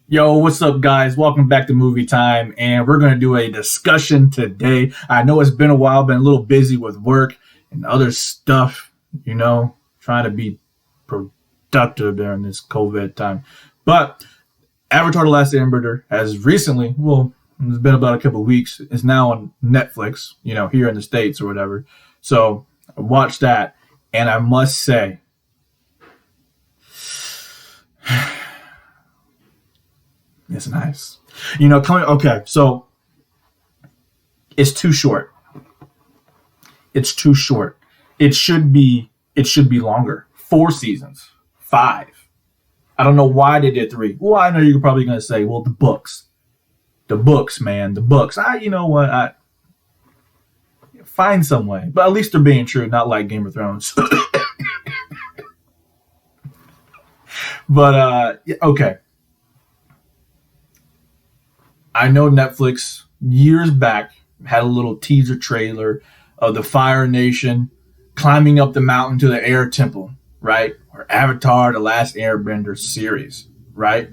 Yo, what's up, guys? Welcome back to Movie Time, and we're going to do a discussion today. I know it's been a while, been a little busy with work and other stuff, trying to be productive during this COVID time. But Avatar The Last Airbender has recently, well, it's been about a couple of weeks, it's now on Netflix, here in the States or whatever. So I watched that, and I must say, it's nice. Okay, so it's too short. It's too short. It should be longer. 4 seasons. 5. I don't know why they did 3. Well, I know you're probably gonna say, well, the books. The books, man. The books. You know what? I find some way. But at least they're being true, not like Game of Thrones. But okay. I know Netflix years back had a little teaser trailer of the Fire Nation climbing up the mountain to the Air Temple, right? Or Avatar: The Last Airbender series, right?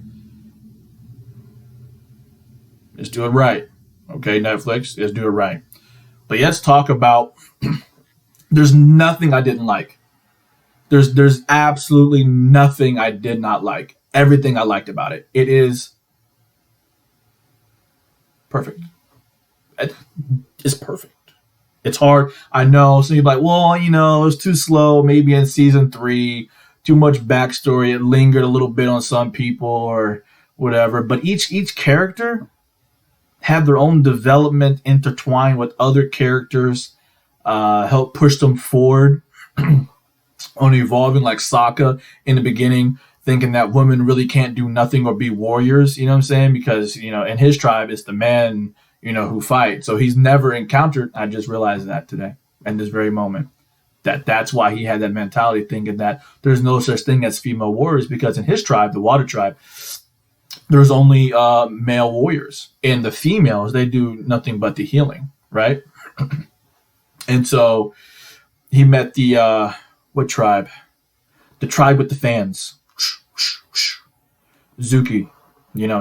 Let's do it right. Okay, Netflix, let's do it right. But let's talk about there's nothing I didn't like. There's absolutely nothing I did not like. Everything I liked about it. It is perfect. It's perfect. It's hard. I know. So you're like, well, it was too slow. Maybe in season 3, too much backstory. It lingered a little bit on some people or whatever. But each character had their own development intertwined with other characters. Help push them forward on evolving. Like Sokka in the beginning, thinking that women really can't do nothing or be warriors, you know what I'm saying? Because, in his tribe, it's the men, who fight. So he's never encountered, I just realized that today, in this very moment, that's why he had that mentality, thinking that there's no such thing as female warriors, because in his tribe, the water tribe, there's only male warriors. And the females, they do nothing but the healing, right? And so he met the, what tribe? The tribe with the fans. Zuki,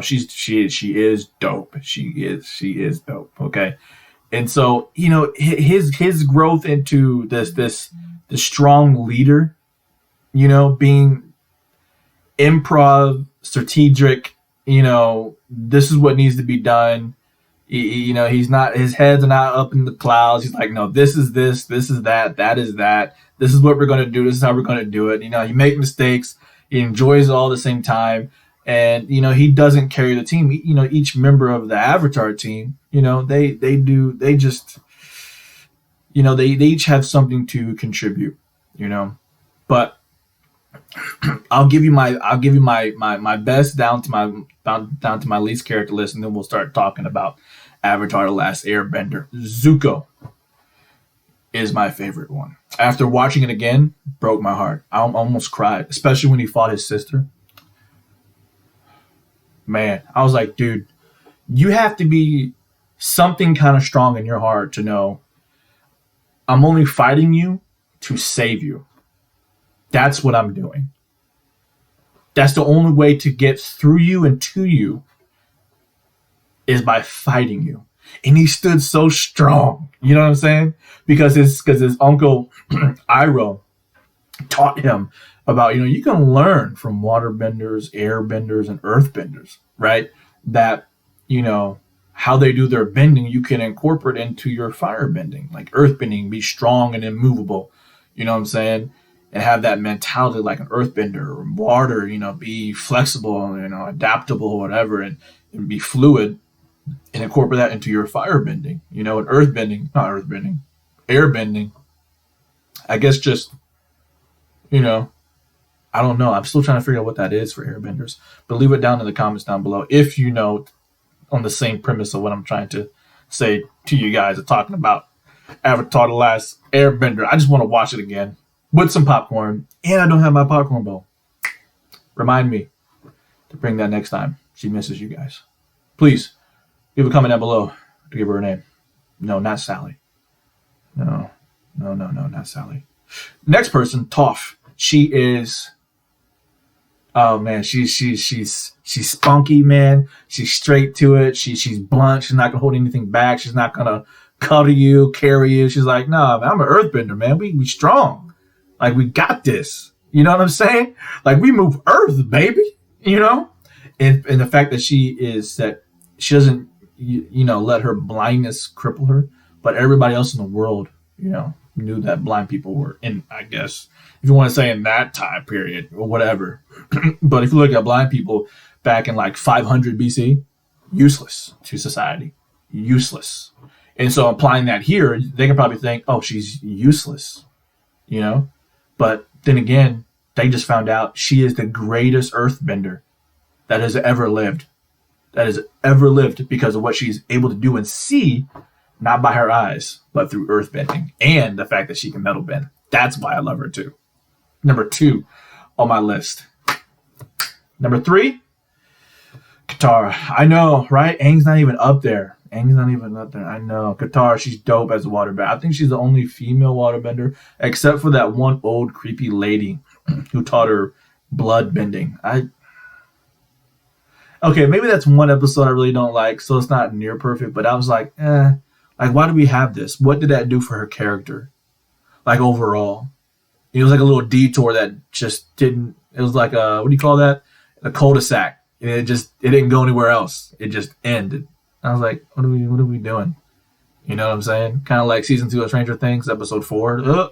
she is dope. She is dope. Okay, and so his growth into this strong leader, being improv, strategic. This is what needs to be done. He's not, his head's not up in the clouds. He's like, no, this is that, that is that. This is what we're gonna do. This is how we're gonna do it. He make mistakes. He enjoys it all at the same time. And he doesn't carry the team. Each member of the Avatar team, they just they each have something to contribute. But I'll give you my best down to my least character list, and then we'll start talking about Avatar: The Last Airbender. Zuko is my favorite one. After watching it again, broke my heart. I almost cried, especially when he fought his sister. Man, I was like, dude, you have to be something kind of strong in your heart to know I'm only fighting you to save you. That's what I'm doing. That's the only way to get through you and to you is by fighting you. And he stood so strong. You know what I'm saying? Because his uncle Iroh taught him about, you can learn from waterbenders, airbenders, and earthbenders, right? That, how they do their bending, you can incorporate into your fire bending, like earthbending, be strong and immovable, you know what I'm saying? And have that mentality like an earthbender, or water, be flexible, adaptable, or whatever, and be fluid, and incorporate that into your fire bending, and airbending. I guess just, I don't know. I'm still trying to figure out what that is for airbenders. But leave it down in the comments down below if you know, on the same premise of what I'm trying to say to you guys. I'm talking about Avatar: The Last Airbender. I just want to watch it again with some popcorn. And I don't have my popcorn bowl. Remind me to bring that next time she misses you guys. Please, leave a comment down below to give her a name. No, not Sally. No, not Sally. Next person, Toph. She is Oh man, she's spunky, man. She's straight to it. She's blunt. She's not gonna hold anything back. She's not gonna cuddle you, carry you. She's like, nah, man, I'm an earthbender, man. We strong. Like we got this. You know what I'm saying? Like we move earth, baby. You know? And the fact that she doesn't let her blindness cripple her, but everybody else in the world, knew that blind people were in, I guess, if you want to say in that time period or whatever. But if you look at blind people back in like 500 BC, useless to society, useless. And so applying that here, they can probably think, oh, she's useless, But then again, they just found out she is the greatest earthbender that has ever lived. That has ever lived because of what she's able to do and see, not by her eyes, but through earthbending and the fact that she can metal bend. That's why I love her too. Number 2 on my list. Number 3, Katara. I know, right? Aang's not even up there. I know. Katara, she's dope as a waterbender. I think she's the only female waterbender, except for that one old creepy lady who taught her blood bending. Okay, maybe that's one episode I really don't like, so it's not near perfect, but I was like, like, why do we have this? What did that do for her character? Like, overall. It was like a little detour that just didn't, it was like what do you call that? A cul-de-sac. And it didn't go anywhere else. It just ended. I was like, what are we doing? You know what I'm saying? Kind of like season 2 of Stranger Things, episode 4. You know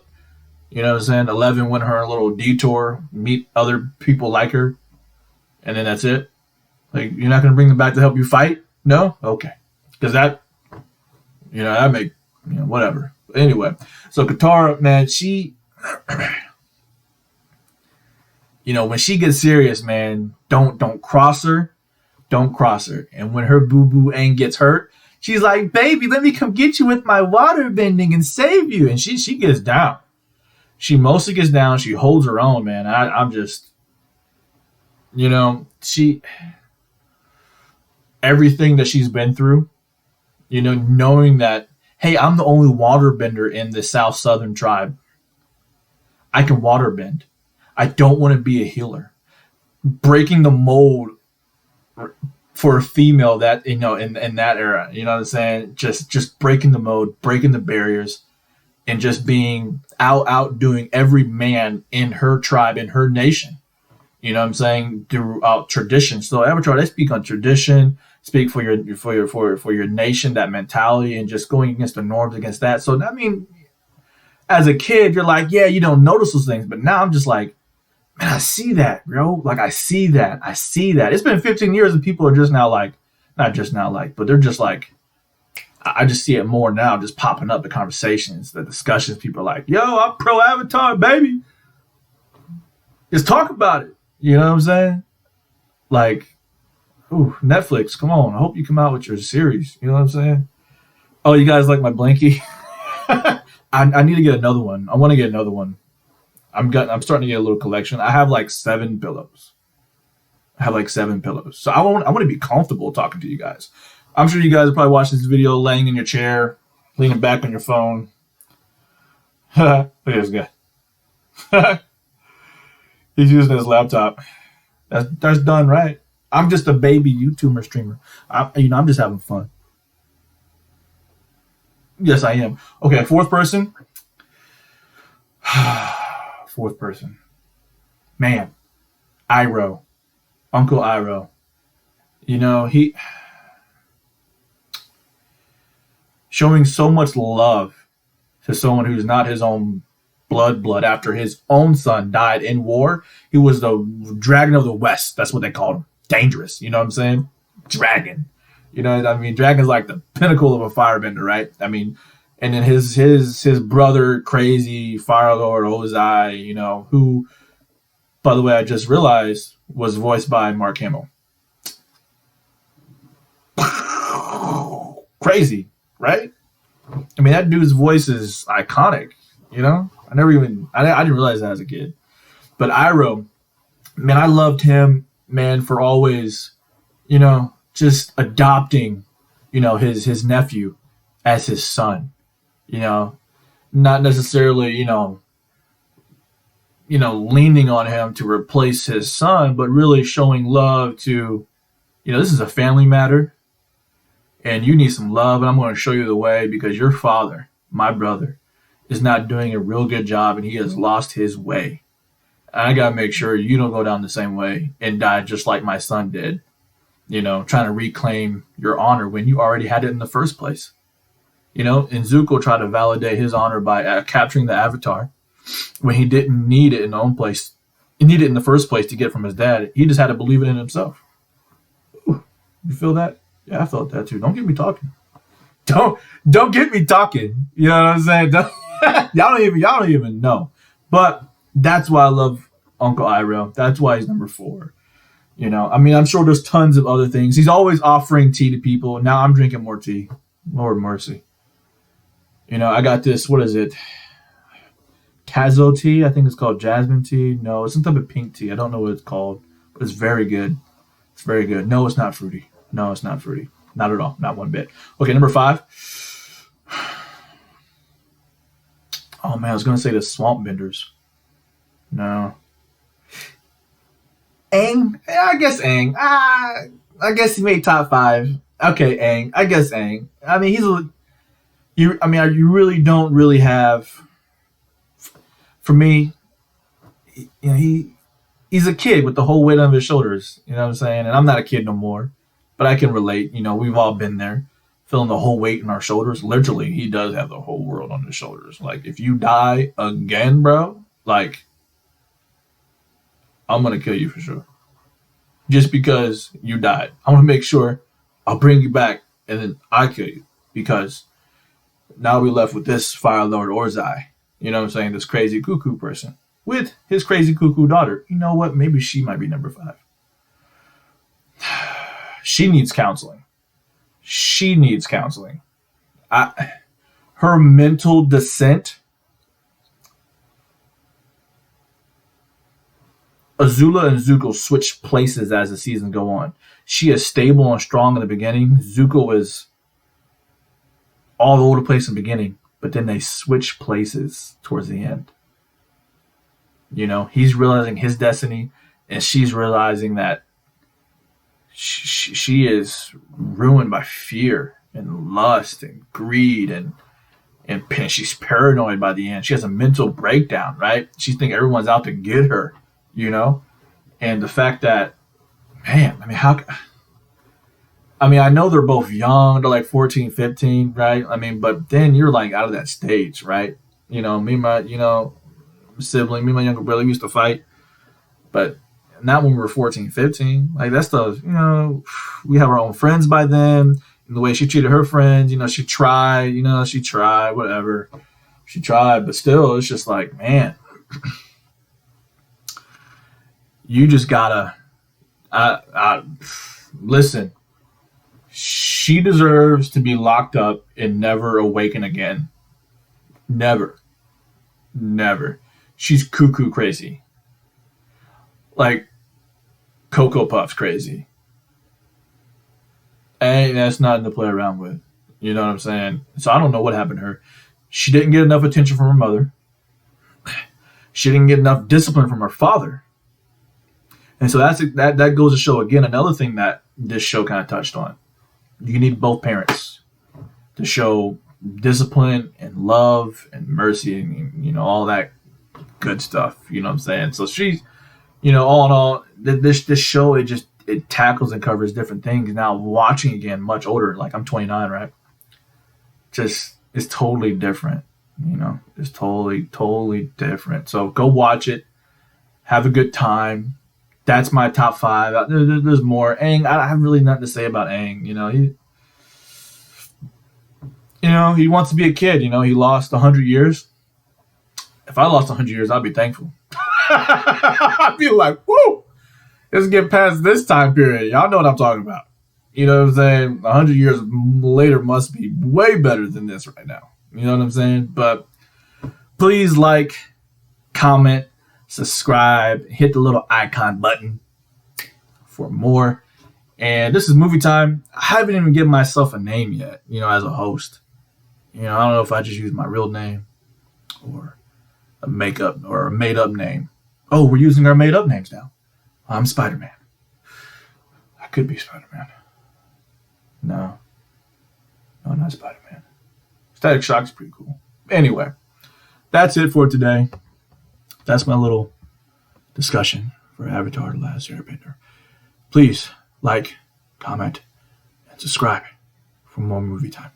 what I'm saying? 11 went her a little detour, meet other people like her, and then that's it. Like, you're not going to bring them back to help you fight? No? Okay. Because that make, whatever. But anyway, so Katara, man, she, when she gets serious, man, don't cross her. Don't cross her. And when her boo-boo Aang gets hurt, she's like, baby, let me come get you with my water bending and save you. And she gets down. She mostly gets down. She holds her own, man. I'm just, everything that she's been through, knowing that, hey, I'm the only water bender in the South Southern tribe. I can water bend. I don't want to be a healer. Breaking the mold for a female that, in that era, you know what I'm saying? Just breaking the mold, breaking the barriers, and just being outdoing every man in her tribe, in her nation. You know what I'm saying? Throughout tradition. So Avatar, they speak on tradition, speak for your nation, that mentality, and just going against the norms against that. So I mean, as a kid, you're like, yeah, you don't notice those things, but now I'm just like, man, I see that, bro. Like I see that. It's been 15 years and people are just now like, not just now like, but they're just like, I just see it more now, just popping up the conversations, the discussions. People are like, yo, I'm pro Avatar, baby. Just talk about it. You know what I'm saying? Like, ooh, Netflix, come on. I hope you come out with your series. You know what I'm saying? Oh, you guys like my blankie? I need to get another one. I want to get another one. I'm starting to get a little collection. I have like 7 pillows. So I want to be comfortable talking to you guys. I'm sure you guys are probably watching this video laying in your chair, leaning back on your phone. Look at this guy. He's using his laptop. That's done right. I'm just a baby YouTuber streamer. I'm just having fun. Yes, I am. Okay, fourth person. Man, Iroh. Uncle Iroh. He showing so much love to someone who's not his own blood after his own son died in war. He was the Dragon of the West. That's what they called him. Dangerous. You know what I'm saying? Dragon. Dragon's like the pinnacle of a firebender, right? And then his brother, crazy Fire Lord Ozai, who, by the way, I just realized was voiced by Mark Hamill. Crazy, right? That dude's voice is iconic, I didn't realize that as a kid. But Iroh, man, I loved him, man, for always, just adopting, his nephew as his son. Not necessarily, leaning on him to replace his son, but really showing love to, this is a family matter and you need some love, and I'm going to show you the way because your father, my brother, is not doing a real good job and he has lost his way. And I got to make sure you don't go down the same way and die just like my son did, trying to reclaim your honor when you already had it in the first place. And Zuko tried to validate his honor by capturing the Avatar when he didn't need it in the own place. He needed it in the first place to get it from his dad. He just had to believe it in himself. Ooh, you feel that? Yeah, I felt that too. Don't get me talking. Don't get me talking. You know what I'm saying? Y'all don't even know. But that's why I love Uncle Iroh. That's why he's number 4. I'm sure there's tons of other things. He's always offering tea to people. Now I'm drinking more tea. Lord mercy. I got this, what is it? Kazo tea, I think it's called jasmine tea. No, it's some type of pink tea. I don't know what it's called, but it's very good. It's very good. No, it's not fruity. No, it's not fruity. Not at all. Not one bit. Okay, number 5. Oh, man, I was going to say the Swamp Benders. No. Aang? I guess Aang. I guess he made top 5. Okay, Aang. I guess Aang. I mean, you really don't really have... For me, he's a kid with the whole weight on his shoulders. You know what I'm saying? And I'm not a kid no more, but I can relate. We've all been there, feeling the whole weight on our shoulders. Literally, he does have the whole world on his shoulders. Like, if you die again, bro, like, I'm going to kill you for sure. Just because you died. I want to make sure I'll bring you back and then I kill you. Because now we're left with this Fire Lord Ozai. You know what I'm saying? This crazy cuckoo person with his crazy cuckoo daughter. You know what? Maybe she might be number 5. She needs counseling. She needs counseling. Her mental descent. Azula and Zuko switch places as the season go on. She is stable and strong in the beginning. Zuko is all over the place in the beginning. But then they switch places towards the end. He's realizing his destiny, and she's realizing that she is ruined by fear and lust and greed, and she's paranoid by the end. She has a mental breakdown, right? She thinks everyone's out to get her, And the fact that, man, I know they're both young. They're like 14, 15, right? But then you're like out of that stage, right? Me and my, sibling, me and my younger brother used to fight. But not when we were 14, 15. Like, that's we have our own friends by then. And the way she treated her friends, she tried, whatever. She tried, but still, it's just like, man, you just gotta, listen. She deserves to be locked up and never awaken again. Never. She's cuckoo crazy. Like Cocoa Puffs crazy. And that's nothing to play around with. You know what I'm saying? So I don't know what happened to her. She didn't get enough attention from her mother. She didn't get enough discipline from her father. And so that goes to show, again, another thing that this show kind of touched on. You need both parents to show discipline and love and mercy and, all that good stuff. You know what I'm saying? So she's, all in all, this show, it tackles and covers different things. Now watching again, much older, like I'm 29, right? Just, it's totally different. It's totally different. So go watch it. Have a good time. That's my top 5. There's more. Aang, I have really nothing to say about Aang. He wants to be a kid. He lost 100 years. If I lost 100 years, I'd be thankful. I'd be like, whoo, let's get past this time period. Y'all know what I'm talking about. You know what I'm saying? 100 years later must be way better than this right now. You know what I'm saying? But please like, comment, subscribe, hit the little icon button for more. And this is movie time. I haven't even given myself a name yet, as a host. I don't know if I just use my real name or a made up name. Oh, we're using our made up names now. I'm Spider-Man. I could be Spider-Man. No, not Spider-Man. Static Shock's pretty cool. Anyway, that's it for today. That's my little discussion for Avatar: The Last Airbender. Please like, comment, and subscribe for more movie time.